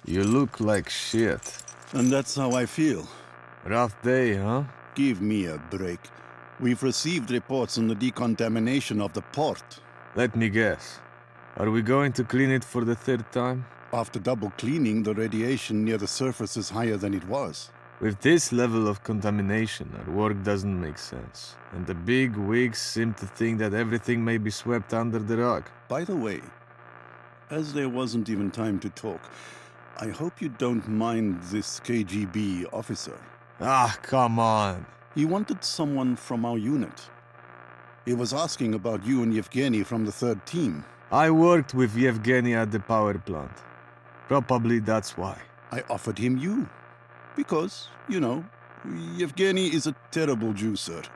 You look like shit. And that's how I feel. Rough day, huh? Give me a break. We've received reports on the decontamination of the port. Let me guess. Are we going to clean it for the third time? After double cleaning, the radiation near the surface is higher than it was. With this level of contamination, our work doesn't make sense. And the big wigs seem to think that everything may be swept under the rug. By the way, as there wasn't even time to talk, I hope you don't mind this KGB officer. Ah, come on. He wanted someone from our unit. He was asking about you and Yevgeny from the third team. I worked with Yevgeny at the power plant. Probably that's why. I offered him you. Because, Yevgeny is a terrible juicer.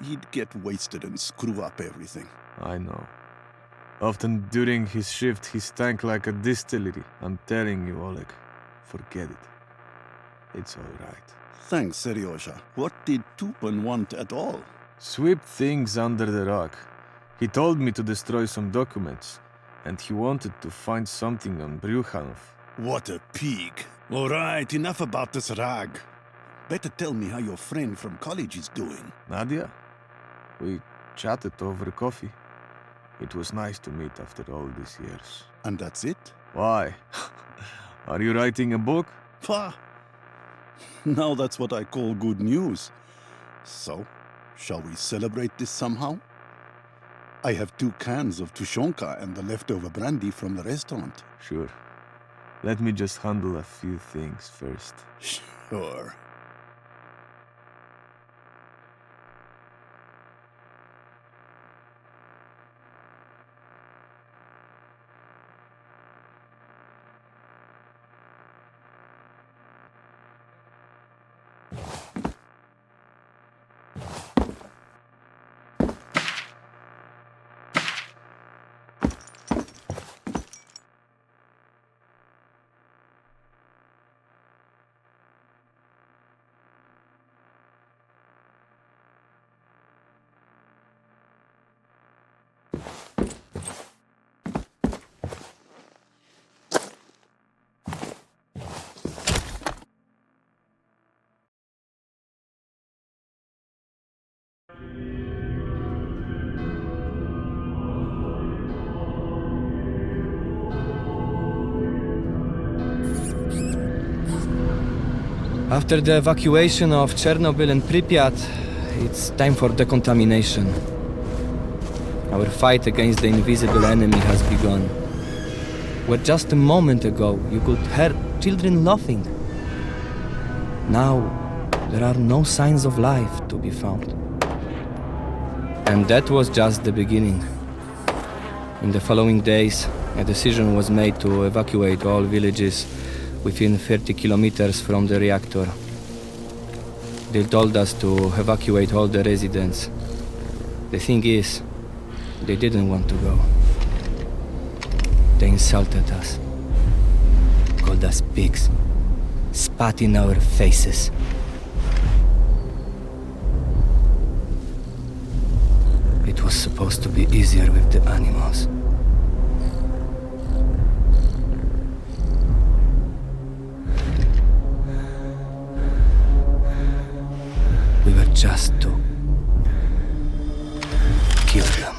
He'd get wasted and screw up everything. I know. Often during his shift, he stank like a distillery. I'm telling you, Oleg. Forget it. It's all right. Thanks, Seryosha. What did Tupan want at all? Sweep things under the rug. He told me to destroy some documents, and he wanted to find something on Bryukhanov. What a pig. All right, enough about this rag. Better tell me how your friend from college is doing. Nadia? We chatted over coffee. It was nice to meet after all these years. And that's it? Why? Are you writing a book? Pah! Now that's what I call good news. So, shall we celebrate this somehow? I have 2 cans of tushonka and the leftover brandy from the restaurant. Sure. Let me just handle a few things first. Sure. After the evacuation of Chernobyl and Pripyat, it's time for decontamination. Our fight against the invisible enemy has begun. Where just a moment ago you could hear children laughing. Now, there are no signs of life to be found. And that was just the beginning. In the following days, a decision was made to evacuate all villages within 30 kilometers from the reactor. They told us to evacuate all the residents. The thing is, they didn't want to go. They insulted us, called us pigs, spat in our faces. It was supposed to be easier with the animals. We were just to kill them.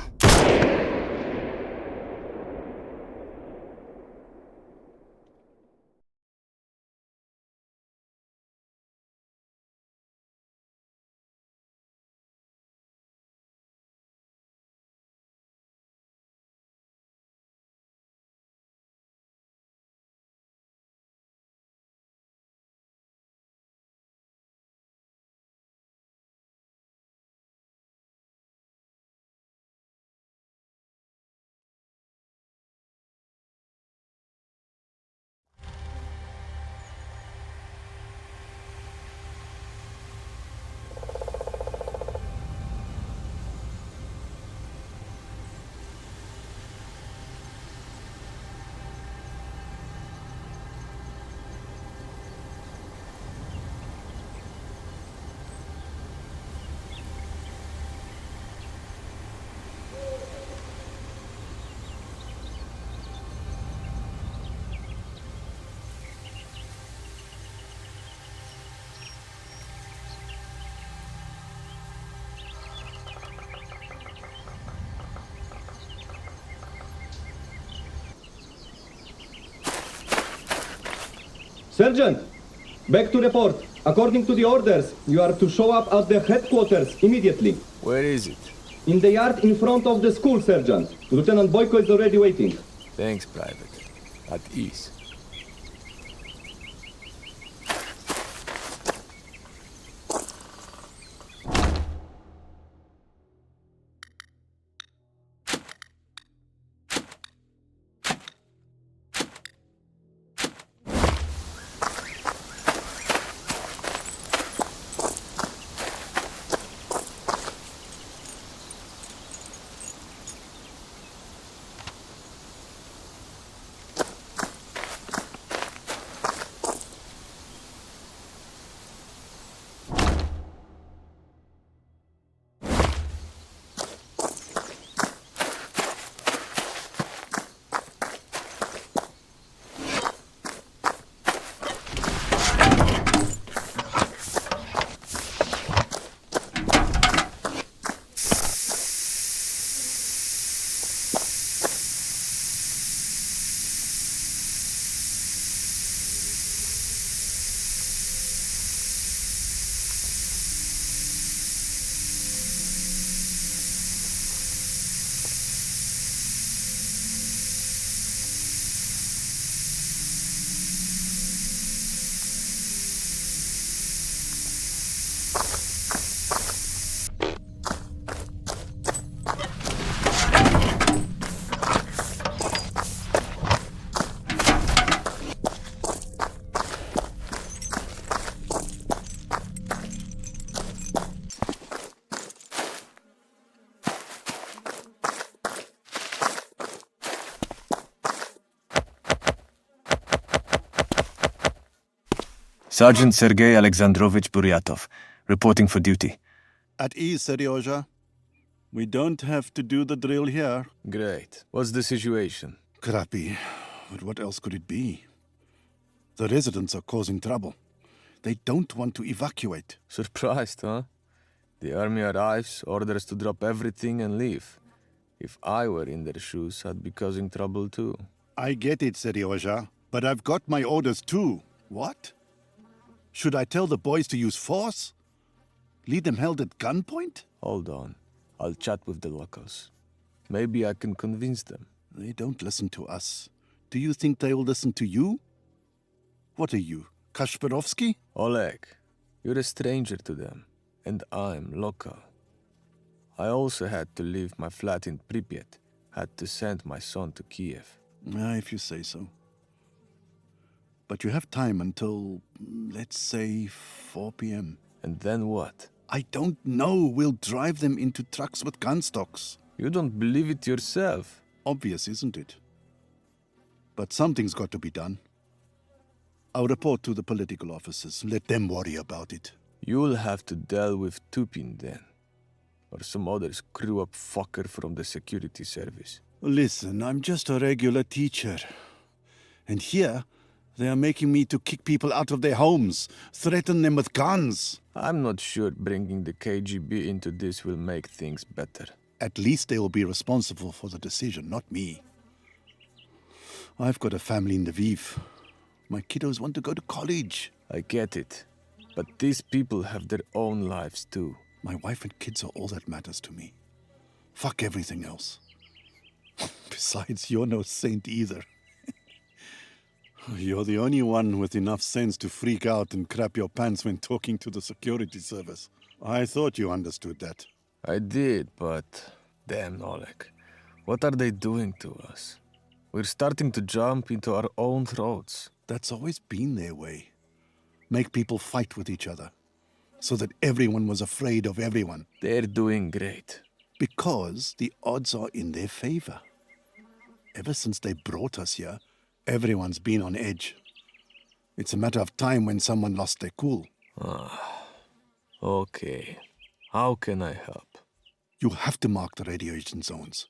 Sergeant, back to report. According to the orders, you are to show up at the headquarters immediately. Where is it? In the yard in front of the school, Sergeant. Lieutenant Boyko is already waiting. Thanks, Private. At ease. Sergeant Sergei Alexandrovich Buryatov, reporting for duty. At ease, Seryoja. We don't have to do the drill here. Great. What's the situation? Crappy. But what else could it be? The residents are causing trouble. They don't want to evacuate. Surprised, huh? The army arrives, orders to drop everything and leave. If I were in their shoes, I'd be causing trouble too. I get it, Seryoja, but I've got my orders too. What? Should I tell the boys to use force? Lead them held at gunpoint? Hold on. I'll chat with the locals. Maybe I can convince them. They don't listen to us. Do you think they will listen to you? What are you, Kasparovsky? Oleg, you're a stranger to them, and I'm local. I also had to leave my flat in Pripyat, had to send my son to Kiev. If you say so. But you have time until, let's say, 4 p.m. And then what? I don't know. We'll drive them into trucks with gun stocks. You don't believe it yourself. Obvious, isn't it? But something's got to be done. I'll report to the political officers. Let them worry about it. You'll have to deal with Tupin then. Or some other screw-up fucker from the security service. Listen, I'm just a regular teacher. And here, they are making me to kick people out of their homes, threaten them with guns. I'm not sure bringing the KGB into this will make things better. At least they will be responsible for the decision, not me. I've got a family in Lviv. My kiddos want to go to college. I get it. But these people have their own lives too. My wife and kids are all that matters to me. Fuck everything else. Besides, you're no saint either. You're the only one with enough sense to freak out and crap your pants when talking to the security service. I thought you understood that. I did, but damn, Oleg. What are they doing to us? We're starting to jump into our own throats. That's always been their way. Make people fight with each other. So that everyone was afraid of everyone. They're doing great. Because the odds are in their favor. Ever since they brought us here, everyone's been on edge. It's a matter of time when someone lost their cool. Okay. How can I help? You have to mark the radiation zones.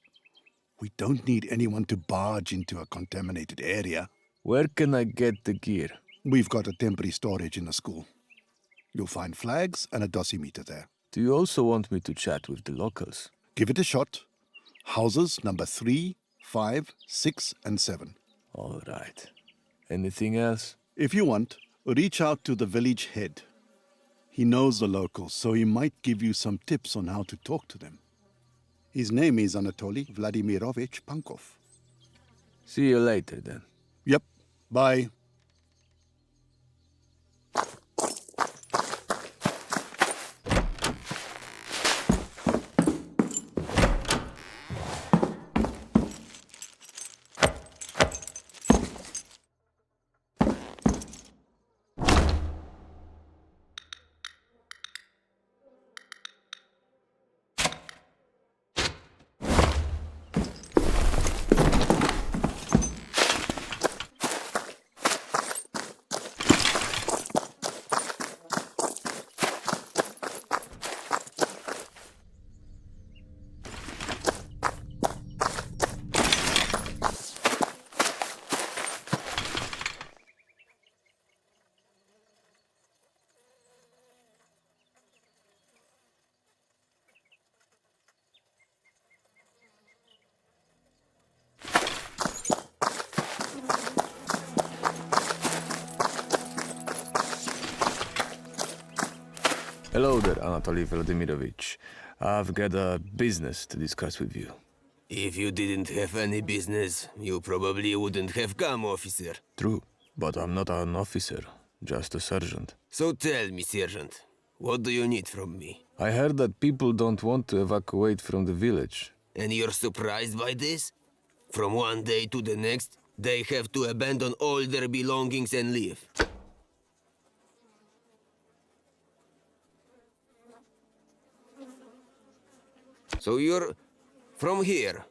We don't need anyone to barge into a contaminated area. Where can I get the gear? We've got a temporary storage in the school. You'll find flags and a dosimeter there. Do you also want me to chat with the locals? Give it a shot. Houses number 3, 5, 6, and 7. All right. Anything else? If you want, reach out to the village head. He knows the locals, so he might give you some tips on how to talk to them. His name is Anatoly Vladimirovich Pankov. See you later, then. Yep. Bye. Hello there, Anatoly Vladimirovich. I've got a business to discuss with you. If you didn't have any business, you probably wouldn't have come, officer. True, but I'm not an officer, just a sergeant. So tell me, Sergeant, what do you need from me? I heard that people don't want to evacuate from the village. And you're surprised by this? From one day to the next, they have to abandon all their belongings and leave. So you're from here?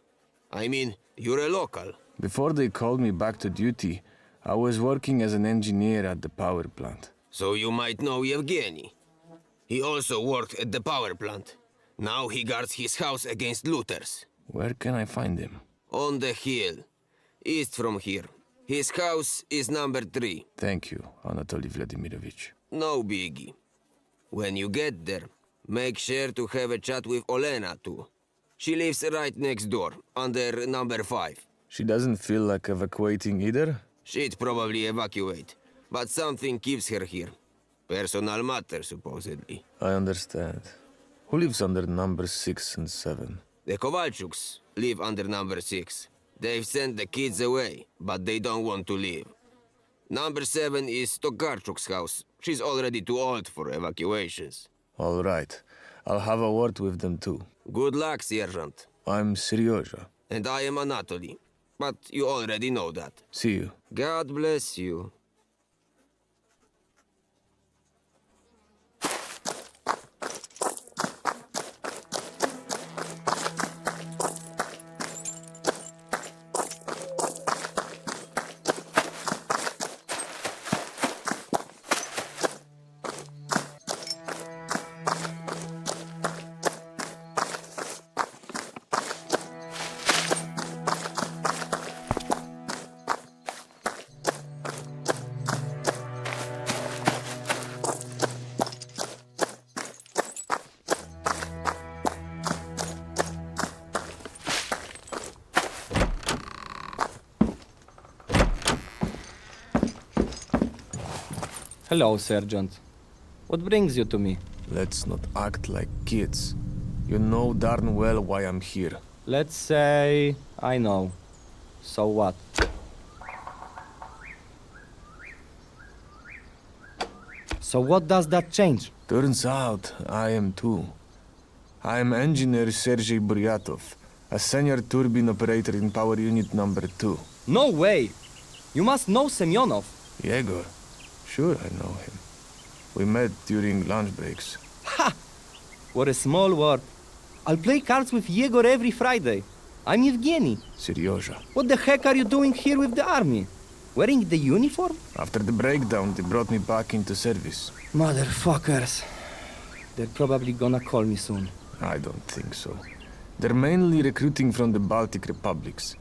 I mean, you're a local. Before they called me back to duty, I was working as an engineer at the power plant. So you might know Yevgeny. He also worked at the power plant. Now he guards his house against looters. Where can I find him? On the hill, east from here. His house is number 3. Thank you, Anatoly Vladimirovich. No biggie. When you get there, make sure to have a chat with Olena too. She lives right next door, under number 5. She doesn't feel like evacuating either? She'd probably evacuate, but something keeps her here. Personal matter, supposedly. I understand. Who lives under number 6 and 7? The Kovalchuks live under number 6. They've sent the kids away, but they don't want to leave. Number 7 is Tokarchuk's house. She's already too old for evacuations. All right. I'll have a word with them too. Good luck, Sergeant. I'm Seryoja. And I am Anatoly. But you already know that. See you. God bless you. Hello, Sergeant. What brings you to me? Let's not act like kids. You know darn well why I'm here. Let's say I know. So what? So what does that change? Turns out I am too. I am engineer Sergei Buryatov, a senior turbine operator in power unit number 2. No way! You must know Semyonov. Yegor. Sure, I know him. We met during lunch breaks. Ha! What a small world. I'll play cards with Yegor every Friday. I'm Yevgeny. Seryoja. What the heck are you doing here with the army? Wearing the uniform? After the breakdown, they brought me back into service. Motherfuckers. They're probably gonna call me soon. I don't think so. They're mainly recruiting from the Baltic republics.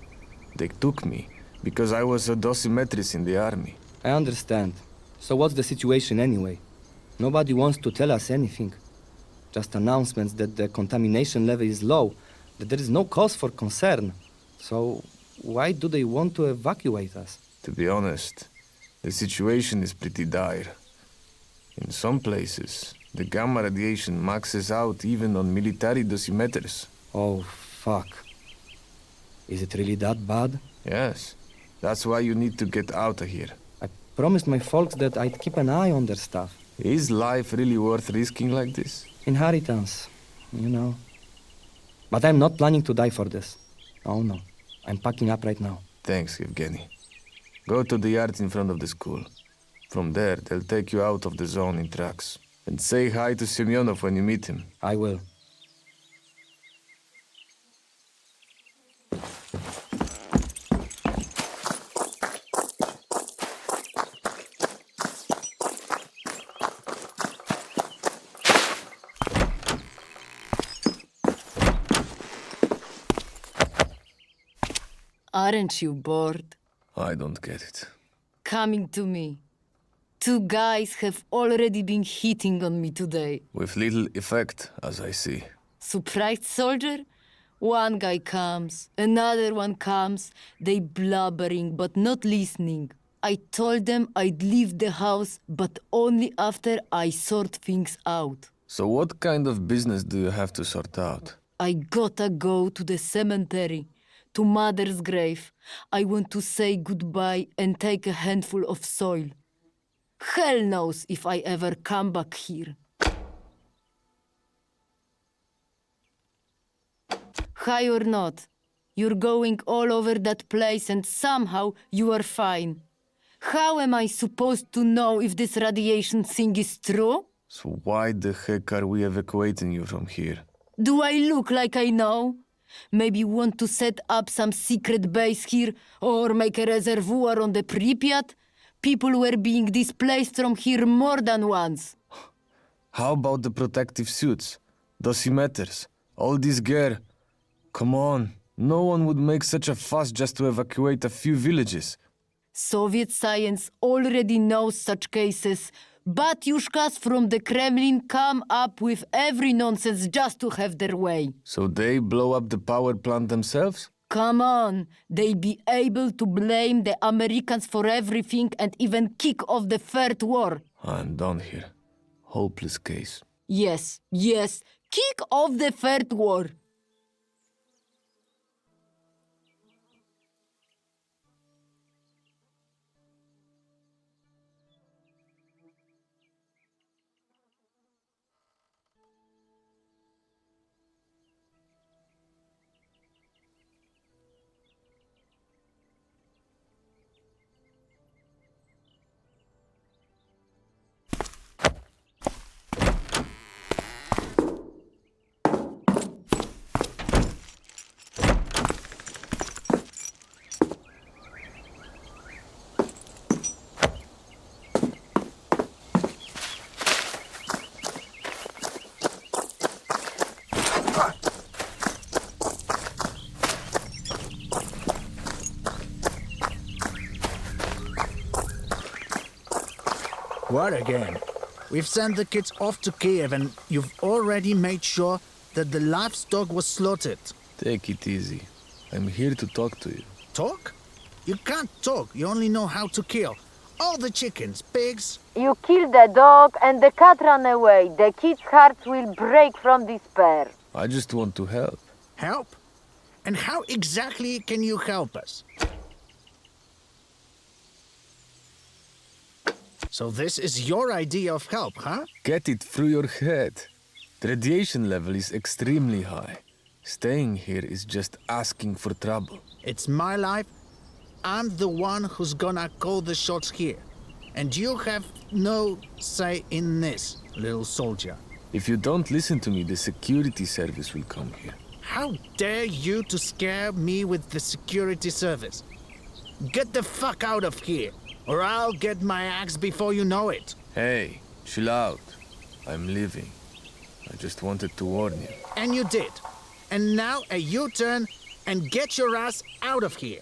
They took me because I was a dosimetrist in the army. I understand. So what's the situation anyway? Nobody wants to tell us anything. Just announcements that the contamination level is low, that there is no cause for concern. So why do they want to evacuate us? To be honest, The situation is pretty dire. In some places, the gamma radiation maxes out even on military dosimeters. Oh, fuck. Is it really that bad? Yes, that's why you need to get out of here. I promised my folks that I'd keep an eye on their stuff. Is life really worth risking like this? Inheritance, you know. But I'm not planning to die for this. Oh no, I'm packing up right now. Thanks, Evgeny. Go to the yard in front of the school. From there, they'll take you out of the zone in trucks. And say hi to Semyonov when you meet him. I will. Aren't you bored? I don't get it. Coming to me. Two guys have already been hitting on me today. With little effect, as I see. Surprised soldier? One guy comes, another one comes. They blubbering but not listening. I told them I'd leave the house, but only after I sort things out. So what kind of business do you have to sort out? I gotta go to the cemetery, to Mother's grave. I want to say goodbye and take a handful of soil. Hell knows if I ever come back here. High or not, you're going all over that place and somehow you are fine. How am I supposed to know if this radiation thing is true? So why the heck are we evacuating you from here? Do I look like I know? Maybe you want to set up some secret base here or make a reservoir on the Pripyat? People were being displaced from here more than once. How about the protective suits? Dosimeters? All this gear? Come on, no one would make such a fuss just to evacuate a few villages. Soviet science already knows such cases. Batyushkas from the Kremlin come up with every nonsense just to have their way. So they blow up the power plant themselves? Come on, they be able to blame the Americans for everything and even kick off the Third War. I'm done here. Hopeless case. Yes, kick off the Third War. What again? We've sent the kids off to Kiev and you've already made sure that the livestock was slaughtered. Take it easy. I'm here to talk to you. Talk? You can't talk, you only know how to kill. All the chickens, pigs. You kill the dog and the cat ran away. The kids' hearts will break from despair. I just want to help. Help? And how exactly can you help us? So this is your idea of help, huh? Get it through your head. The radiation level is extremely high. Staying here is just asking for trouble. It's my life. I'm the one who's gonna call the shots here. And you have no say in this, little soldier. If you don't listen to me, the security service will come here. How dare you to scare me with the security service? Get the fuck out of here, or I'll get my axe before you know it. Hey, chill out. I'm leaving. I just wanted to warn you. And you did. And now a U-turn and get your ass out of here.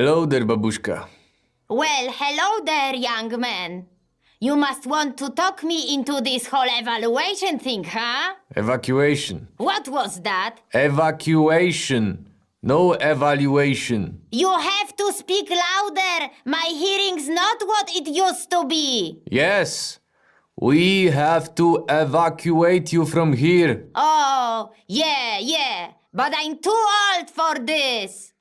Hello there, babushka. Well, hello there, young man. You must want to talk me into this whole evaluation thing, huh? Evacuation. What was that? Evacuation. No evaluation. You have to speak louder. My hearing's not what it used to be. Yes. We have to evacuate you from here. Oh, yeah. But I'm too old for this.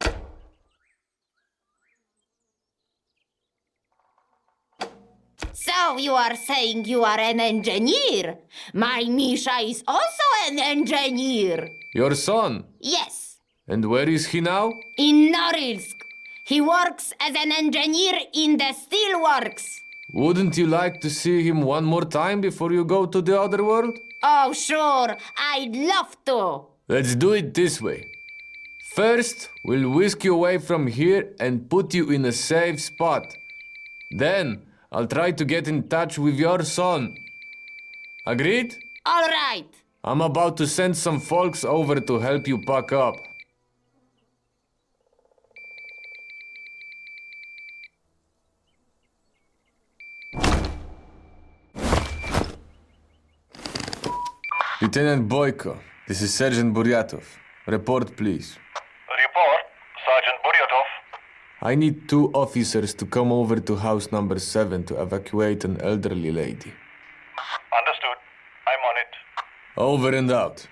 So you are saying you are an engineer? My Misha is also an engineer. Your son. Yes, And where is he now? in Norilsk. He works as an engineer in the steelworks. Wouldn't you like to see him one more time before you go to the other world? Oh, sure, I'd love to. Let's do it this way. First, we'll whisk you away from here and put you in a safe spot. Then, I'll try to get in touch with your son. Agreed? All right. I'm about to send some folks over to help you pack up. Lieutenant Boyko, this is Sergeant Buryatov. Report, please. Report, Sergeant Buryatov. I need 2 officers to come over to house number 7 to evacuate an elderly lady. Understood. I'm on it. Over and out.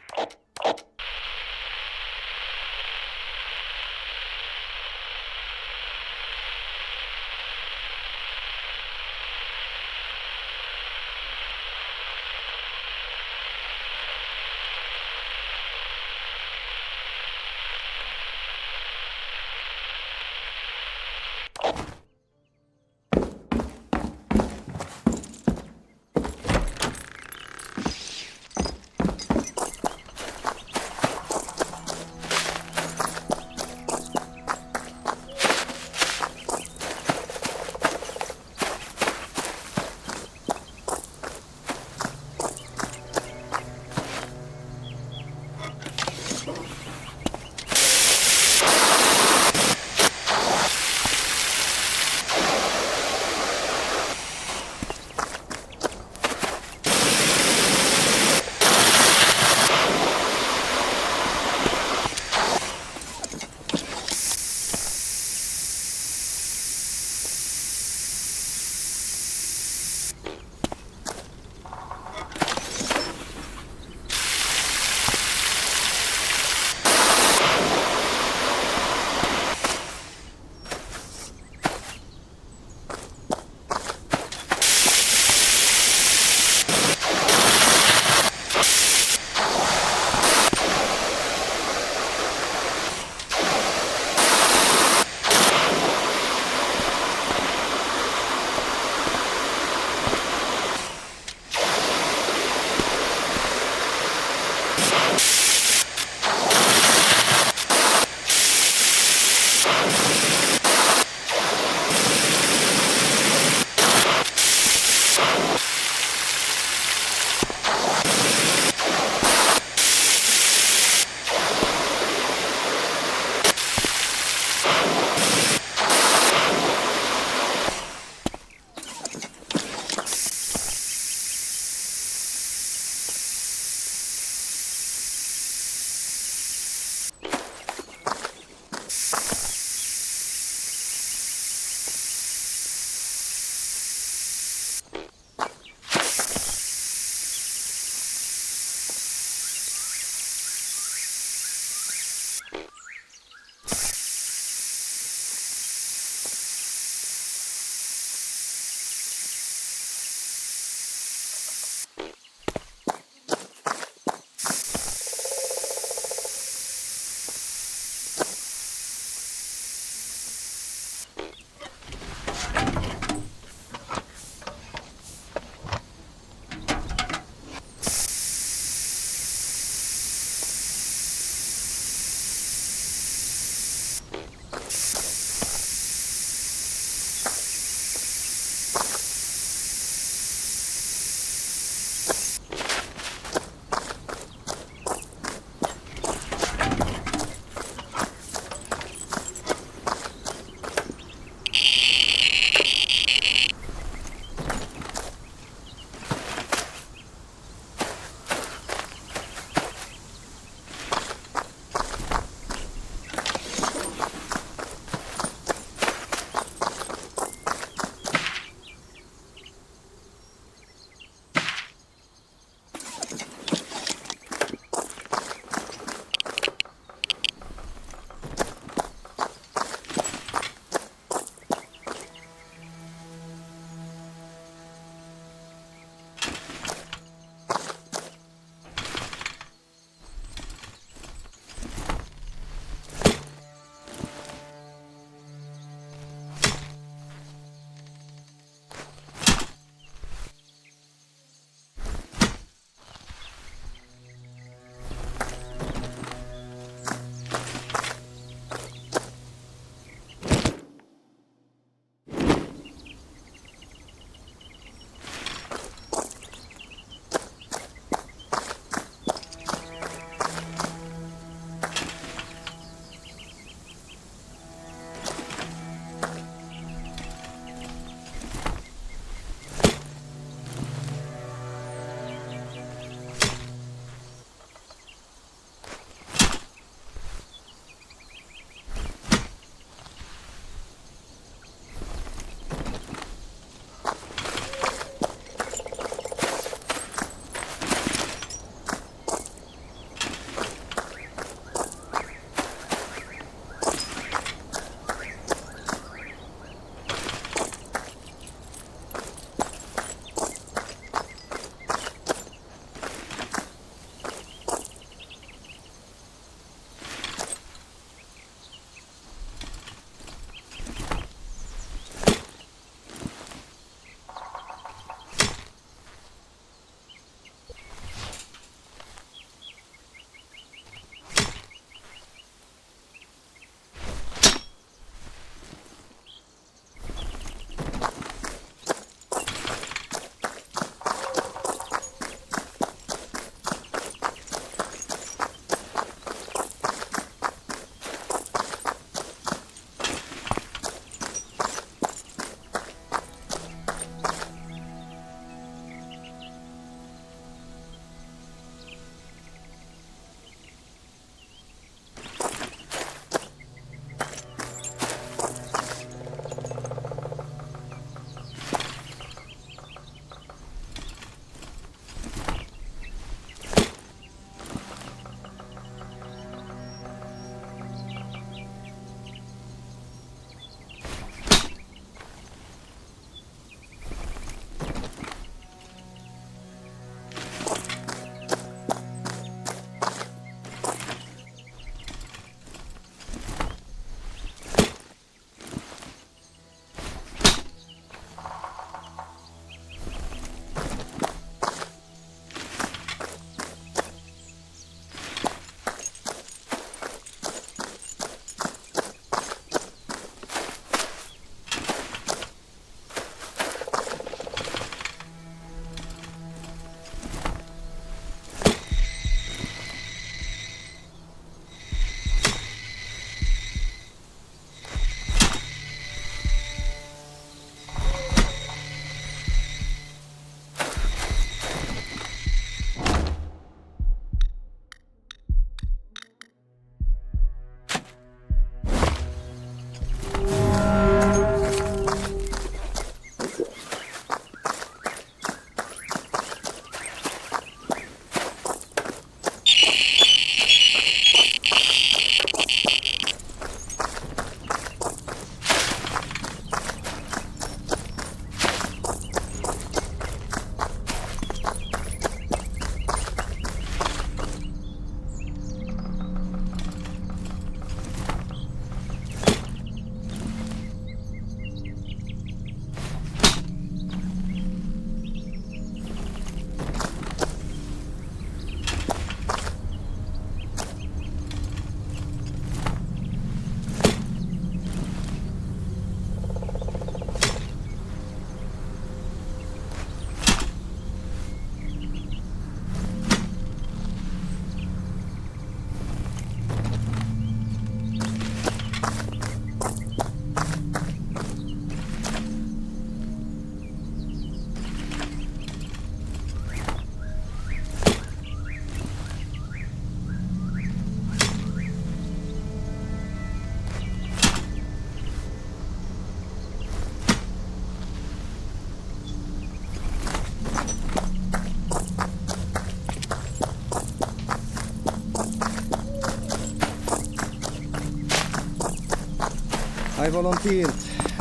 I volunteered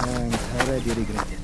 and already regret it.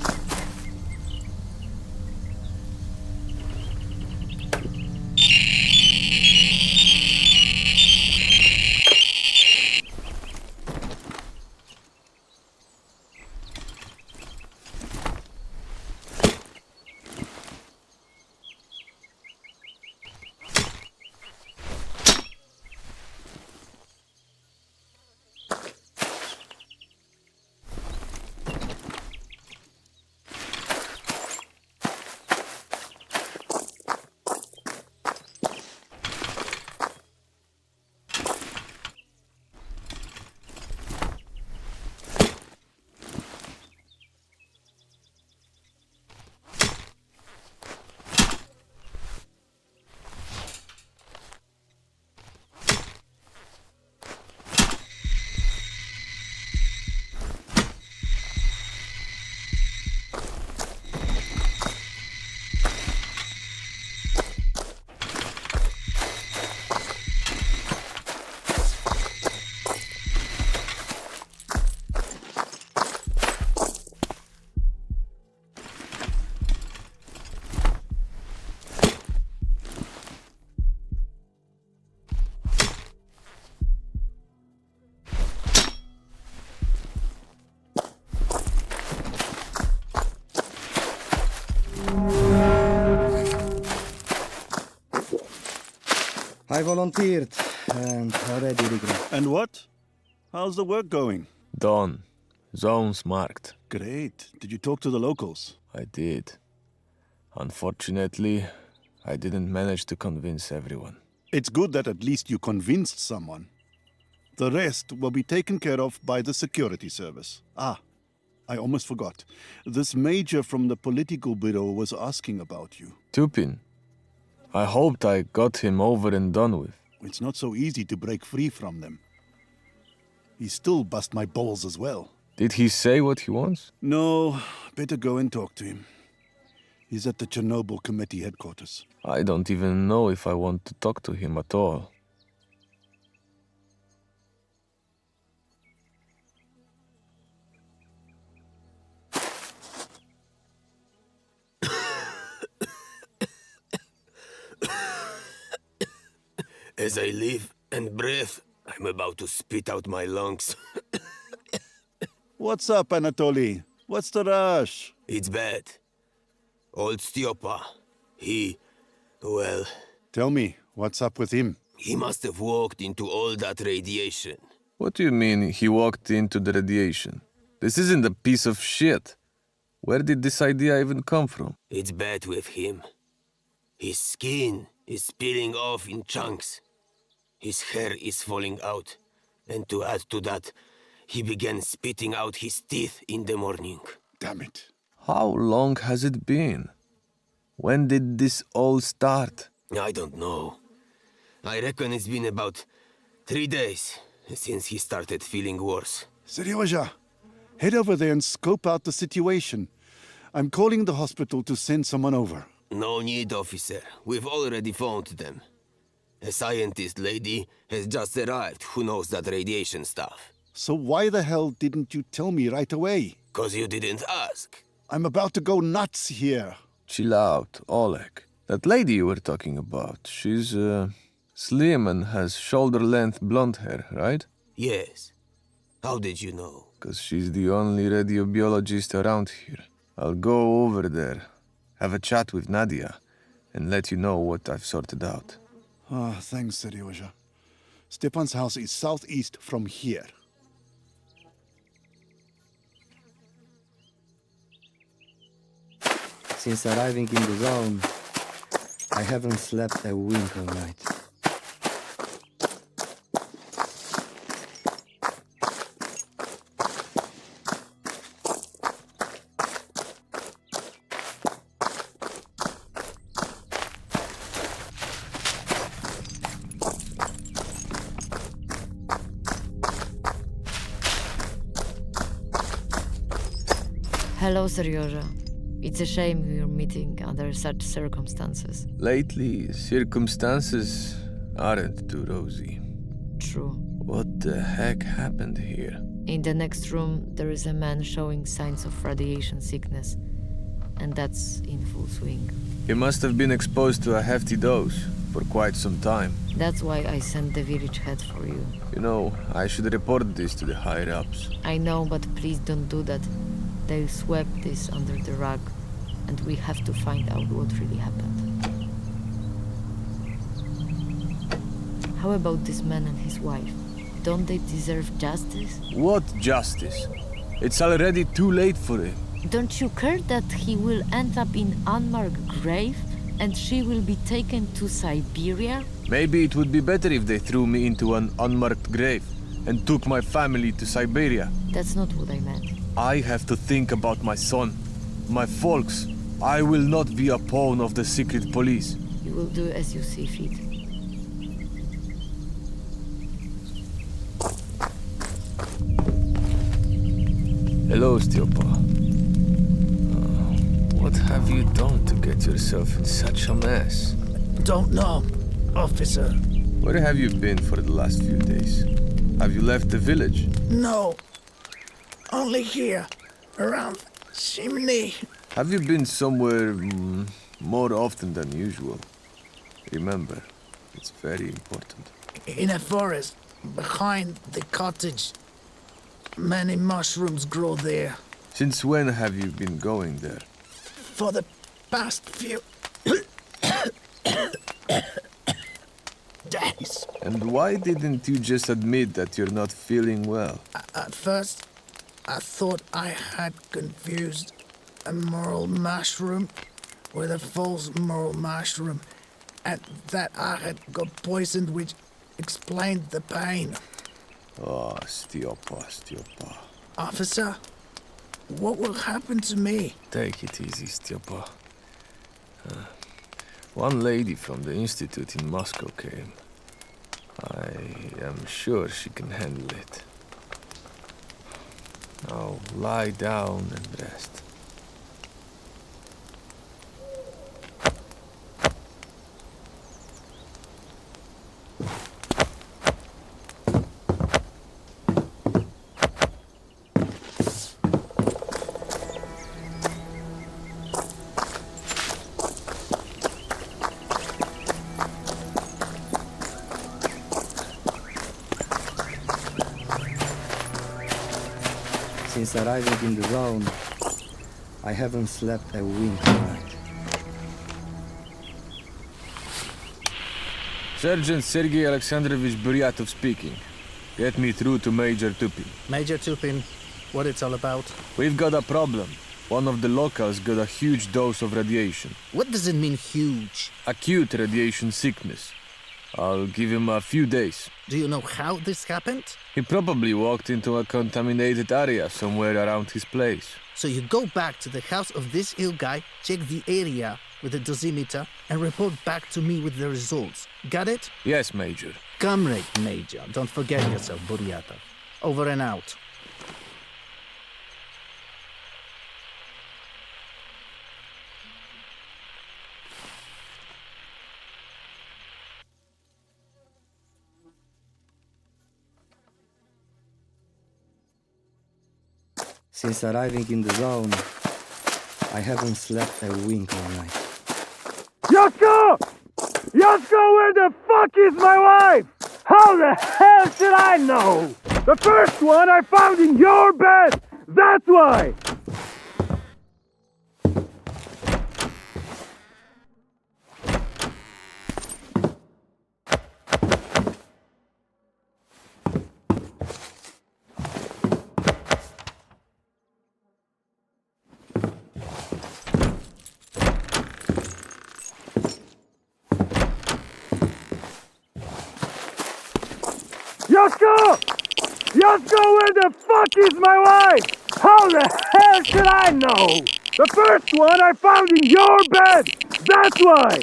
I volunteered and already regret. And what? How's the work going? Done. Zones marked. Great. Did you talk to the locals? I did. Unfortunately, I didn't manage to convince everyone. It's good that at least you convinced someone. The rest will be taken care of by the security service. Ah, I almost forgot. This major from the political bureau was asking about you. Tupin. I hoped I got him over and done with. It's not so easy to break free from them. He still bust my balls as well. Did he say what he wants? No, better go and talk to him. He's at the Chernobyl committee headquarters. I don't even know if I want to talk to him at all. As I live and breathe, I'm about to spit out my lungs. What's up, Anatoly? What's the rush? It's bad. Old Stiopa, well... Tell me, what's up with him? He must have walked into all that radiation. What do you mean he walked into the radiation? This isn't a piece of shit. Where did this idea even come from? It's bad with him. His skin is peeling off in chunks. His hair is falling out. And to add to that, he began spitting out his teeth in the morning. Damn it. How long has it been? When did this all start? I don't know. I reckon it's been about 3 days since he started feeling worse. Seryoja, head over there and scope out the situation. I'm calling the hospital to send someone over. No need, officer. We've already phoned them. A scientist lady has just arrived who knows that radiation stuff. So why the hell didn't you tell me right away? 'Cause you didn't ask. I'm about to go nuts here. Chill out, Oleg. That lady you were talking about, she's slim and has shoulder-length blonde hair, right? Yes. How did you know? 'Cause she's the only radiobiologist around here. I'll go over there, have a chat with Nadia, and let you know what I've sorted out. Ah, thanks, Seryoja. Stepan's house is southeast from here. Since arriving in the zone, I haven't slept a wink all night. Hello, Seryoja. It's a shame we're meeting under such circumstances. Lately, circumstances aren't too rosy. True. What the heck happened here? In the next room, there is a man showing signs of radiation sickness, and that's in full swing. He must have been exposed to a hefty dose for quite some time. That's why I sent the village head for you. You know, I should report this to the higher-ups. I know, but please don't do that. They'll sweep this under the rug, and we have to find out what really happened. How about this man and his wife? Don't they deserve justice? What justice? It's already too late for him. Don't you care that he will end up in unmarked grave and she will be taken to Siberia? Maybe it would be better if they threw me into an unmarked grave and took my family to Siberia. That's not what I meant. I have to think about my son, my folks. I will not be a pawn of the secret police. You will do as you see fit. Hello, Stiopa. What have you done to get yourself in such a mess? Don't know, officer. Where have you been for the last few days? Have you left the village? No. Only here, around chimney. Have you been somewhere more often than usual? Remember, it's very important. In a forest, behind the cottage. Many mushrooms grow there. Since when have you been going there? For the past few days. And why didn't you just admit that you're not feeling well? At first, I thought I had confused a moral mushroom with a false moral mushroom, and that I had got poisoned, which explained the pain. Oh, Stiopa. Officer, what will happen to me? Take it easy, Stiopa. One lady from the institute in Moscow came. I am sure she can handle it. Now lie down and rest. Since arriving in the zone, I haven't slept a wink tonight. Sergeant Sergei Alexandrovich Buryatov speaking. Get me through to Major Tupin. Major Tupin, what it's all about? We've got a problem. One of the locals got a huge dose of radiation. What does it mean, huge? Acute radiation sickness. I'll give him a few days. Do you know how this happened? He probably walked into a contaminated area somewhere around his place. So you go back to the house of this ill guy, check the area with a dosimeter, and report back to me with the results. Got it? Yes, Major. Comrade Major, don't forget yourself, Buryatov. Over and out. Since arriving in the zone, I haven't slept a wink all night. Yasko! Yasko, where the fuck is my wife? How the hell should I know? The first one I found in your bed! That's why! Yasko! Yasko, where the fuck is my wife? How the hell should I know? The first one I found in your bed! That's why!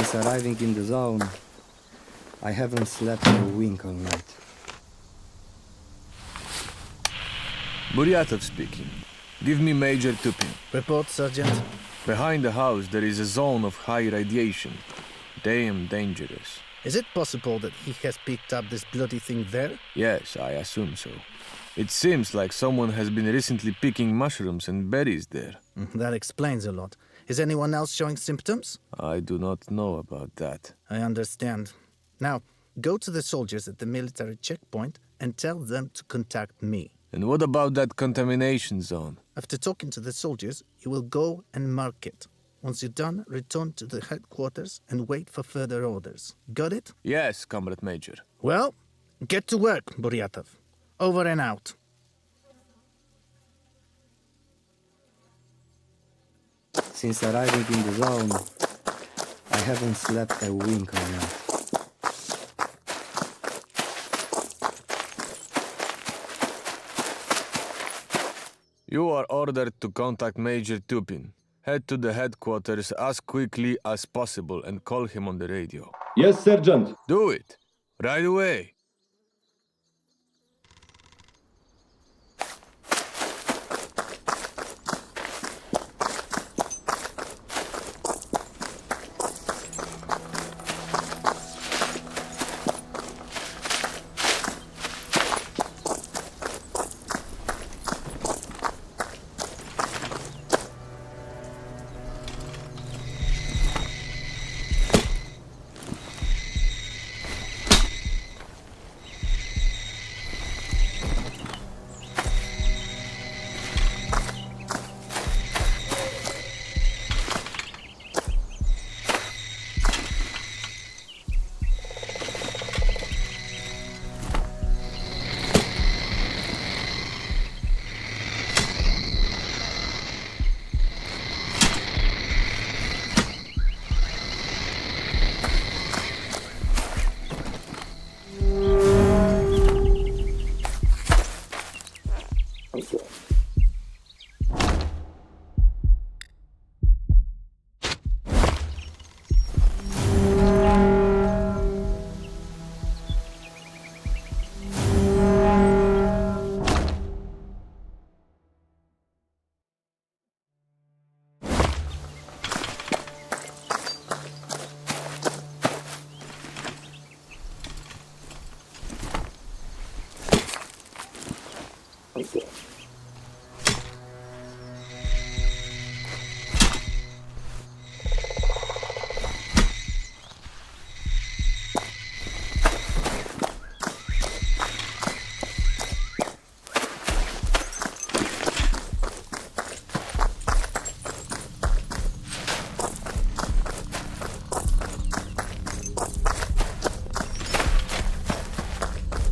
Since arriving in the zone, I haven't slept a wink all night. Buryatov speaking. Give me Major Tupin. Report, Sergeant. Behind the house there is a zone of high radiation. Damn dangerous. Is it possible that he has picked up this bloody thing there? Yes, I assume so. It seems like someone has been recently picking mushrooms and berries there. That explains a lot. Is anyone else showing symptoms? I do not know about that. I understand. Now, go to the soldiers at the military checkpoint and tell them to contact me. And what about that contamination zone? After talking to the soldiers, you will go and mark it. Once you're done, return to the headquarters and wait for further orders. Got it? Yes, Comrade Major. Well, get to work, Buryatov. Over and out. Since arriving in the zone, I haven't slept a wink all night. You are ordered to contact Major Tupin. Head to the headquarters as quickly as possible and call him on the radio. Yes, Sergeant. Do it! Right away!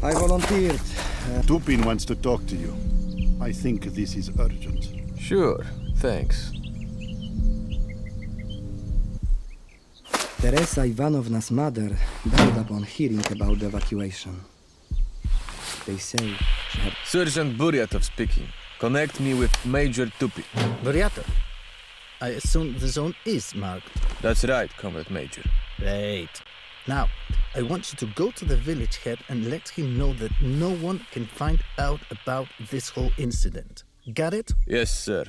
I volunteered. Tupin wants to talk to you. I think this is urgent. Sure, thanks. Teresa Ivanovna's mother died upon hearing about the evacuation. They say she had... Sergeant Buryatov speaking. Connect me with Major Tupin. Buryatov, I assume the zone is marked. That's right, Comrade Major. Great. Now, I want you to go to the village head and let him know that no one can find out about this whole incident. Got it? Yes, sir.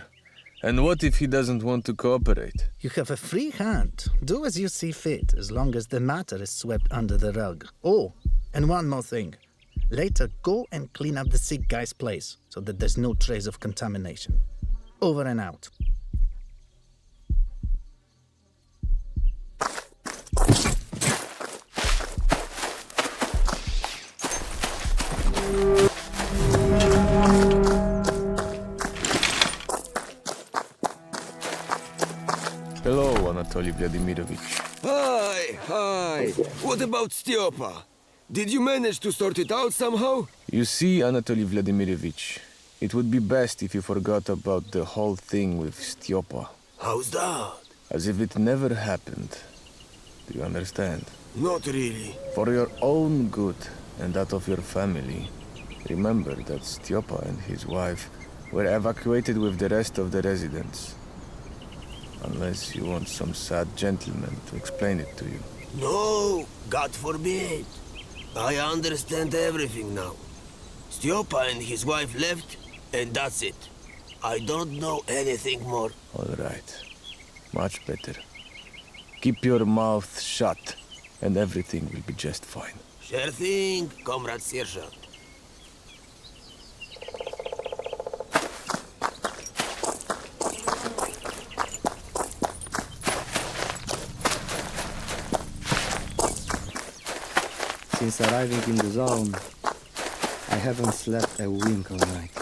And what if he doesn't want to cooperate? You have a free hand. Do as you see fit, as long as the matter is swept under the rug. Oh, and one more thing. Later, go and clean up the sick guy's place, so that there's no trace of contamination. Over and out. Hello, Anatoly Vladimirovich. Hi. What about Styopa? Did you manage to sort it out somehow? You see, Anatoly Vladimirovich, it would be best if you forgot about the whole thing with Styopa. How's that? As if it never happened. Do you understand? Not really. For your own good and that of your family, remember that Styopa and his wife were evacuated with the rest of the residents. Unless you want some sad gentleman to explain it to you. No, God forbid. I understand everything now. Stjopa and his wife left, and that's it. I don't know anything more. All right. Much better. Keep your mouth shut, and everything will be just fine. Sure thing, Comrade Sergeant. Since arriving in the zone, I haven't slept a wink all night.